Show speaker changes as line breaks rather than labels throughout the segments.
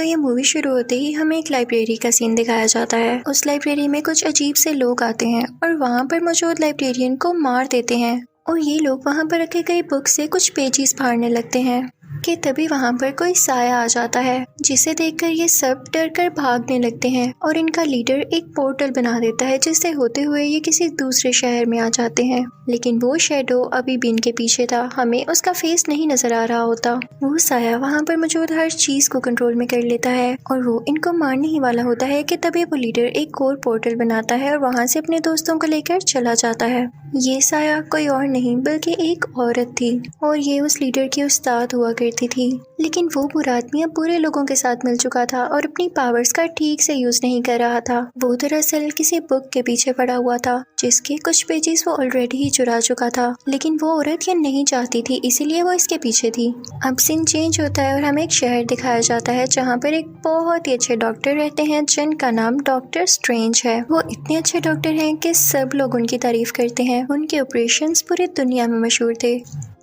तो ये मूवी शुरू होते ही हमें एक लाइब्रेरी का सीन दिखाया जाता है। उस लाइब्रेरी में कुछ अजीब से लोग आते हैं और वहाँ पर मौजूद लाइब्रेरियन को मार देते हैं और ये लोग वहाँ पर रखे गए बुक से कुछ पेजेस फाड़ने लगते हैं कि तभी वहाँ पर कोई साया आ जाता है, जिसे देखकर ये सब डर कर भागने लगते हैं और इनका लीडर एक पोर्टल बना देता है, जिससे होते हुए ये किसी दूसरे शहर में आ जाते हैं। लेकिन वो शैडो अभी भी इनके पीछे था, हमें उसका फेस नहीं नजर आ रहा होता। वो साया वहाँ पर मौजूद हर चीज को कंट्रोल में कर लेता है और वो इनको मारने ही वाला होता है कि तभी वो लीडर एक और पोर्टल बनाता है और वहाँ से अपने दोस्तों को लेकर चला जाता है। ये साया कोई और नहीं बल्कि एक औरत थी और ये उस लीडर की उस्ताद हुआ करती थी। लेकिन वो बुरा आदमी अब बुरे लोगों के साथ मिल चुका था और अपनी पावर्स का ठीक से यूज नहीं कर रहा था। वो दरअसल किसी बुक के पीछे पड़ा हुआ था जिसके कुछ पेजेस वो ऑलरेडी ही चुरा चुका था, लेकिन वो औरत ये नहीं चाहती थी, इसीलिए वो इसके पीछे थी। अब सीन चेंज होता है और हमें एक शहर दिखाया जाता है जहाँ पर एक बहुत ही अच्छे डॉक्टर रहते हैं जिनका नाम डॉक्टर स्ट्रेंज है। वो इतने अच्छे डॉक्टर हैं कि सब लोग उनकी तारीफ करते हैं। उनके ऑपरेशंस पूरी दुनिया में मशहूर थे,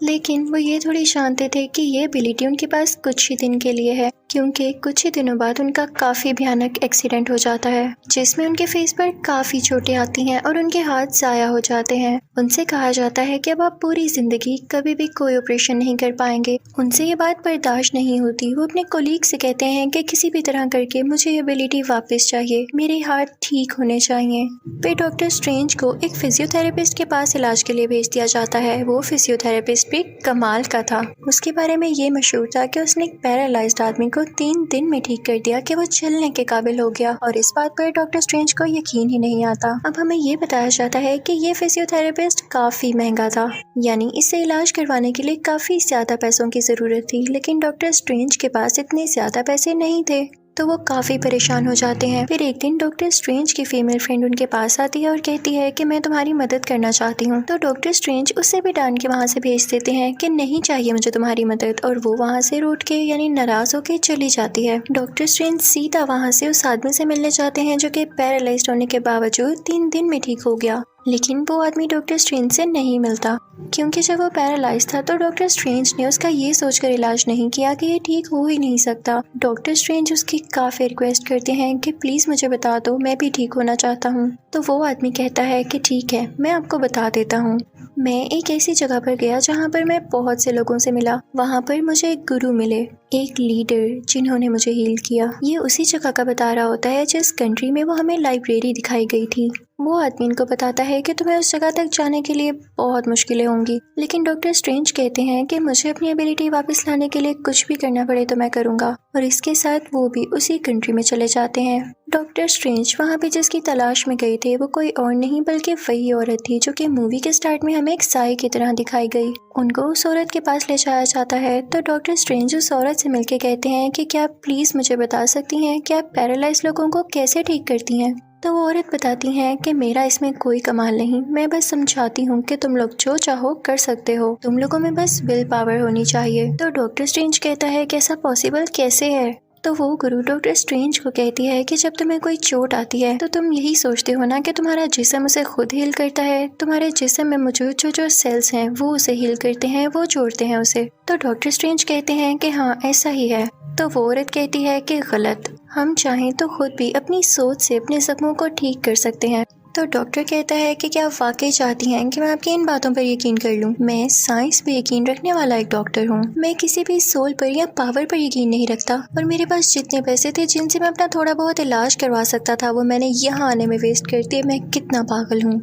लेकिन वो ये थोड़ी जानते थे कि ये एबिलिटी उनके पास कुछ ही दिन के लिए है, क्योंकि कुछ ही दिनों बाद उनका काफ़ी भयानक एक्सीडेंट हो जाता है जिसमें उनके फेस पर काफ़ी चोटें आती हैं और उनके हाथ ज़ाया हो जाते हैं। उनसे कहा जाता है कि अब आप पूरी ज़िंदगी कभी भी कोई ऑपरेशन नहीं कर पाएंगे। उनसे ये बात बर्दाश्त नहीं होती। वो अपने कोलीग से कहते हैं कि किसी भी तरह करके मुझे ये एबिलिटी वापस चाहिए, मेरे हाथ ठीक होने चाहिए। फिर डॉक्टर स्ट्रेंज को एक फिजियोथेरेपिस्ट के पास इलाज के लिए भेज दिया जाता है। वो फिजियोथेरेपिस्ट भी कमाल का था। उसके बारे में ये मशहूर था कि उसने एक पैरालाइज्ड आदमी को 3 दिन में ठीक कर दिया कि वो चलने के काबिल हो गया और इस बात पर डॉक्टर स्ट्रेंज को यकीन ही नहीं आता। अब हमें ये बताया जाता है कि ये फिजियोथेरेपिस्ट काफी महंगा था, यानी इससे इलाज करवाने के लिए काफी ज्यादा पैसों की जरूरत थी, लेकिन डॉक्टर स्ट्रेंज के पास इतने ज्यादा पैसे नहीं थे तो वो काफी परेशान हो जाते हैं। फिर एक दिन डॉक्टर स्ट्रेंज की फीमेल फ्रेंड उनके पास आती है और कहती है कि मैं तुम्हारी मदद करना चाहती हूँ। तो डॉक्टर स्ट्रेंज उससे भी डांट के वहाँ से भेज देते हैं कि नहीं चाहिए मुझे तुम्हारी मदद, और वो वहाँ से रूठ के यानी नाराज होके चली जाती है। डॉक्टर स्ट्रेंज सीधा वहाँ से उस आदमी से मिलने जाते हैं जो कि पैरालाइज्ड होने के बावजूद 3 दिन में ठीक हो गया, लेकिन वो आदमी डॉक्टर स्ट्रेंज से नहीं मिलता, क्योंकि जब वो पैरालाइज था तो डॉक्टर स्ट्रेंज ने उसका ये सोचकर इलाज नहीं किया कि ये ठीक हो ही नहीं सकता। डॉक्टर स्ट्रेंज उसकी काफी रिक्वेस्ट करते हैं कि प्लीज मुझे बता दो, मैं भी ठीक होना चाहता हूँ। तो वो आदमी कहता है कि ठीक है, मैं आपको बता देता हूँ। मैं एक ऐसी जगह पर गया जहाँ पर मैं बहुत से लोगों से मिला। वहाँ पर मुझे एक गुरु मिले, एक लीडर जिन्होंने मुझे हील किया। ये उसी जगह का बता रहा होता है जिस कंट्री में वो हमें लाइब्रेरी दिखाई गई थी। वो आदमी इनको बताता है कि तुम्हें उस जगह तक जाने के लिए बहुत मुश्किलें होंगी, लेकिन डॉक्टर स्ट्रेंज कहते हैं कि मुझे अपनी एबिलिटी वापस लाने के लिए कुछ भी करना पड़े तो मैं करूँगा, और इसके साथ वो भी उसी कंट्री में चले जाते हैं। डॉक्टर स्ट्रेंज वहाँ पे जिसकी तलाश में गए थे वो कोई और नहीं बल्कि वही औरत थी जो कि मूवी के स्टार्ट में हमें एक साई की तरह दिखाई गई। उनको उस औरत के पास ले जाया जाता है तो डॉक्टर स्ट्रेंज उस औरत से मिलके कहते हैं कि क्या आप प्लीज मुझे बता सकती हैं कि आप पैरालाइज लोगों को कैसे ठीक करती हैं। तो वो औरत बताती हैं कि मेरा इसमें कोई कमाल नहीं, मैं बस समझाती हूँ कि तुम लोग जो चाहो कर सकते हो, तुम लोगों में बस विल पावर होनी चाहिए। तो डॉक्टर स्ट्रेंज कहता है कि ऐसा पॉसिबल कैसे है। तो वो गुरु डॉक्टर स्ट्रेंज को कहती है कि जब तुम्हें कोई चोट आती है तो तुम यही सोचते हो ना कि तुम्हारा जिस्म उसे खुद हील करता है, तुम्हारे जिस्म में मौजूद जो सेल्स हैं वो उसे हील करते हैं, वो जोड़ते हैं उसे। तो डॉक्टर स्ट्रेंज कहते हैं कि हाँ ऐसा ही है। तो वो औरत कहती है कि गलत, हम चाहें तो खुद भी अपनी सोच से अपने जख्मों को ठीक कर सकते हैं। तो डॉक्टर कहता है कि क्या आप वाकई चाहती हैं कि मैं आपकी इन बातों पर यकीन कर लूं? मैं साइंस पे यकीन रखने वाला एक डॉक्टर हूं। मैं किसी भी सोल पर या पावर पर यकीन नहीं रखता, और मेरे पास जितने पैसे थे जिनसे मैं अपना थोड़ा बहुत इलाज करवा सकता था वो मैंने यहाँ आने में वेस्ट कर दिए। मैं कितना पागल हूँ।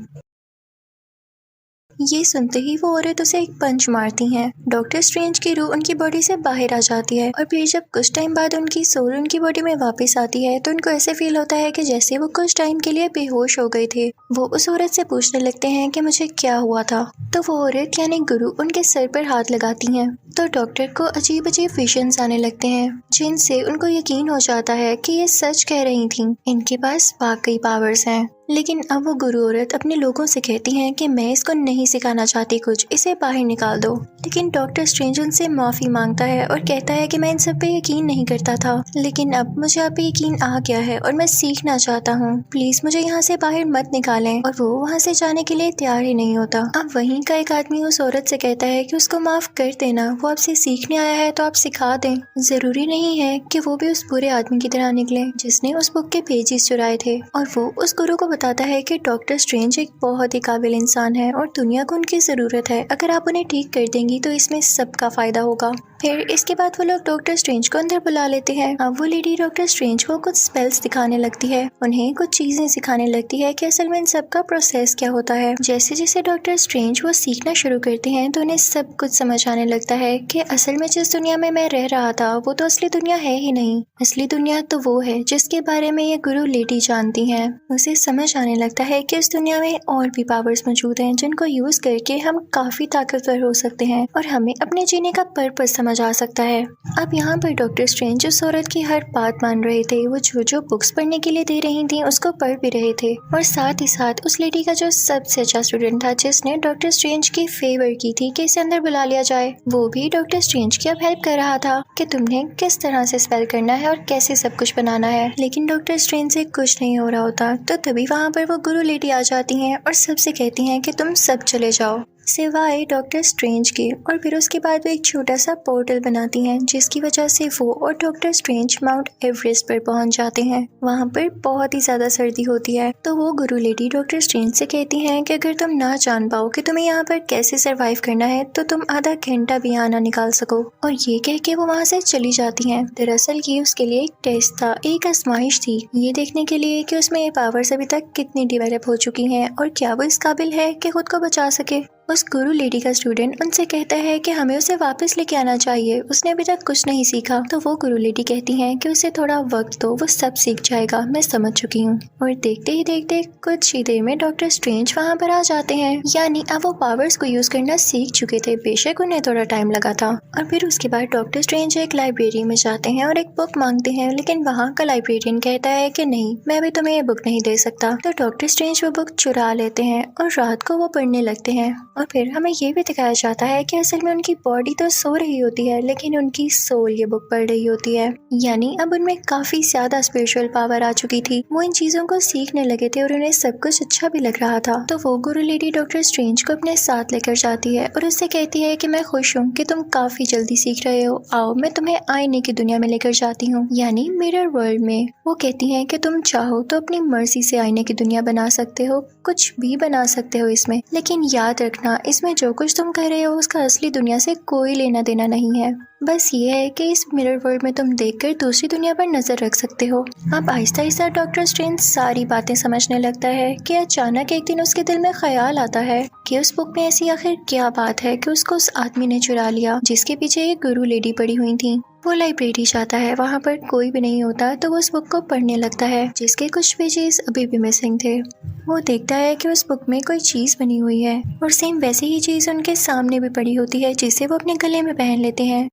ये सुनते ही वो औरत उसे एक पंच मारती हैं। डॉक्टर स्ट्रेंज की रूह उनकी बॉडी से बाहर आ जाती है और फिर जब कुछ टाइम बाद उनकी सोल उनकी बॉडी में वापस आती है तो उनको ऐसे फील होता है कि जैसे वो कुछ टाइम के लिए बेहोश हो गए थे। वो उस औरत से पूछने लगते हैं कि मुझे क्या हुआ था। तो वो औरत यानी गुरु उनके सर पर हाथ लगाती हैं। तो डॉक्टर को अजीब अजीब विजन्स आने लगते हैं जिनसे उनको यकीन हो जाता है कि ये सच कह रही थी, इनके पास वाकई पावर्स हैं। लेकिन अब वो गुरु औरत अपने लोगों से कहती हैं कि मैं इसको नहीं सिखाना चाहती कुछ, इसे बाहर निकाल दो। लेकिन डॉक्टर स्ट्रेंज उनसे माफी मांगता है और कहता है कि मैं इन सब पे यकीन नहीं करता था, लेकिन अब मुझे आप पे यकीन आ गया है और मैं सीखना चाहता हूँ। प्लीज मुझे यहाँ से बाहर मत निकालें। और वो वहाँ से जाने के लिए तैयार ही नहीं होता। अब वहीं का एक आदमी उस औरत से कहता है कि उसको माफ कर देना, वो आपसे सीखने आया है तो आप सिखा दें। जरूरी नहीं है कि वो भी उस बुरे आदमी की तरह निकले जिसने उस बुक के पेजेस चुराए थे। और वो उस गुरु को बताता है कि डॉक्टर स्ट्रेंज एक बहुत ही काबिल इंसान है और दुनिया को उनकी जरूरत है। अगर आप उन्हें ठीक कर देंगी तो इसमें सबका फायदा होगा। फिर इसके बाद वो लोग डॉक्टर स्ट्रेंज को अंदर बुला लेते हैं। अब वो लेडी डॉक्टर स्ट्रेंज को कुछ स्पेल्स दिखाने लगती है, उन्हें कुछ चीजें सिखाने लगती है कि असल में इन सब का प्रोसेस क्या होता है। जैसे जैसे डॉक्टर स्ट्रेंज वो सीखना शुरू करते हैं तो उन्हें सब कुछ समझ आने लगता है कि असल में जिस दुनिया में मैं रह रहा था वो तो असली दुनिया है ही नहीं। असली दुनिया तो वो है जिसके बारे में ये गुरु लेडी जानती है। उसे समझ आने लगता है कि इस दुनिया में और भी पावर्स मौजूद हैं जिनको यूज करके हम काफी ताकतवर हो सकते हैं और हमें अपने जीने का पर्पस समझ आ सकता है। अब यहाँ पर डॉक्टर स्ट्रेंज उस औरत की हर बात मान रहे थे। वो जो जो बुक्स पढ़ने के लिए दे रही थी उसको पढ़ भी रहे थे और साथ ही साथ उस लेडी का जो सबसे अच्छा स्टूडेंट था जिसने डॉक्टर स्ट्रेंज की फेवर की थी कि इसे अंदर बुला लिया जाए, वो भी डॉक्टर स्ट्रेंज की अब हेल्प कर रहा था कि तुमने किस तरह से स्पेल करना है और कैसे सब कुछ बनाना है। लेकिन डॉक्टर स्ट्रेंज से कुछ नहीं हो रहा होता। तो तभी वहाँ पर वो गुरु लेडी आ जाती हैं और सबसे कहती हैं कि तुम सब चले जाओ सिवाय डॉक्टर स्ट्रेंज के। और फिर उसके बाद वो एक छोटा सा पोर्टल बनाती हैं जिसकी वजह से वो और डॉक्टर स्ट्रेंज माउंट एवरेस्ट पर पहुंच जाते हैं। वहाँ पर बहुत ही ज्यादा सर्दी होती है तो वो गुरु लेडी डॉक्टर स्ट्रेंज से कहती हैं कि अगर तुम ना जान पाओ कि तुम्हें यहाँ पर कैसे सरवाइव करना है तो तुम आधा घंटा भी यहाँ ना निकाल सको। और ये कह के वो वहाँ से चली जाती हैं। दरअसल ये उसके लिए एक टेस्ट था, एक आजमाइश थी, ये देखने के लिए कि उसमें ये पावर्स अभी तक कितनी डेवलप हो चुकी हैं और क्या वो इस काबिल है कि खुद को बचा सके। उस गुरु लेडी का स्टूडेंट उनसे कहता है कि हमें उसे वापस लेके आना चाहिए, उसने अभी तक कुछ नहीं सीखा। तो वो गुरु लेडी कहती हैं कि उसे थोड़ा वक्त दो, वो सब सीख जाएगा, मैं समझ चुकी हूँ। और देखते ही देखते कुछ ही देर में डॉक्टर स्ट्रेंज वहाँ पर आ जाते हैं। यानी अब वो पावर्स को यूज करना सीख चुके थे, बेशक उन्हें थोड़ा टाइम लगा था। और फिर उसके बाद डॉक्टर स्ट्रेंज एक लाइब्रेरी में जाते हैं और एक बुक मांगते हैं, लेकिन वहाँ का लाइब्रेरियन कहता है कि नहीं, मैं अभी तुम्हें ये बुक नहीं दे सकता। तो डॉक्टर स्ट्रेंज वो बुक चुरा लेते हैं और रात को वो पढ़ने लगते हैं। और फिर हमें ये भी दिखाया जाता है कि असल में उनकी बॉडी तो सो रही होती है लेकिन उनकी सोल ये बुक पढ़ रही होती है। यानी अब उनमें काफी ज्यादा स्पिरिचुअल पावर आ चुकी थी। वो इन चीजों को सीखने लगे थे और उन्हें सब कुछ अच्छा भी लग रहा था। तो वो गुरु लेडी डॉक्टर स्ट्रेंज को अपने साथ लेकर जाती है और उससे कहती है कि मैं खुश हूँ कि तुम काफी जल्दी सीख रहे हो, आओ मैं तुम्हें आईने की दुनिया में लेकर जाती हूँ, यानी मिरर वर्ल्ड में। वो कहती है कि तुम चाहो तो अपनी मर्जी से आईने की दुनिया बना सकते हो, कुछ भी बना सकते हो इसमें, लेकिन याद रखना इसमें जो कुछ तुम कर रहे हो उसका असली दुनिया से कोई लेना देना नहीं है। बस ये है कि इस मिरर वर्ल्ड में तुम देखकर दूसरी दुनिया पर नजर रख सकते हो। अब आहिस्ता आहिस्ता डॉक्टर स्ट्रेंज सारी बातें समझने लगता है कि अचानक एक दिन उसके दिल में ख्याल आता है कि उस बुक में ऐसी आखिर क्या बात है कि उसको उस आदमी ने चुरा लिया जिसके पीछे एक गुरु लेडी पड़ी हुई थी। वो लाइब्रेरी जाता है, वहाँ पर कोई भी नहीं होता तो वो उस बुक को पढ़ने लगता है जिसके कुछ पेजेस अभी भी मिसिंग थे। वो देखता है कि उस बुक में कोई चीज बनी हुई है और सेम वैसी ही चीज उनके सामने भी पड़ी होती है जिसे वो अपने गले में पहन लेते हैं।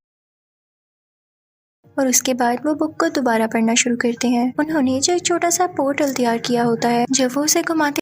और उसके बाद वो बुक को दोबारा पढ़ना शुरू करते हैं। उन्होंने जो एक छोटा सा पोर्टल तैयार किया होता है, जब वो उसे घुमाते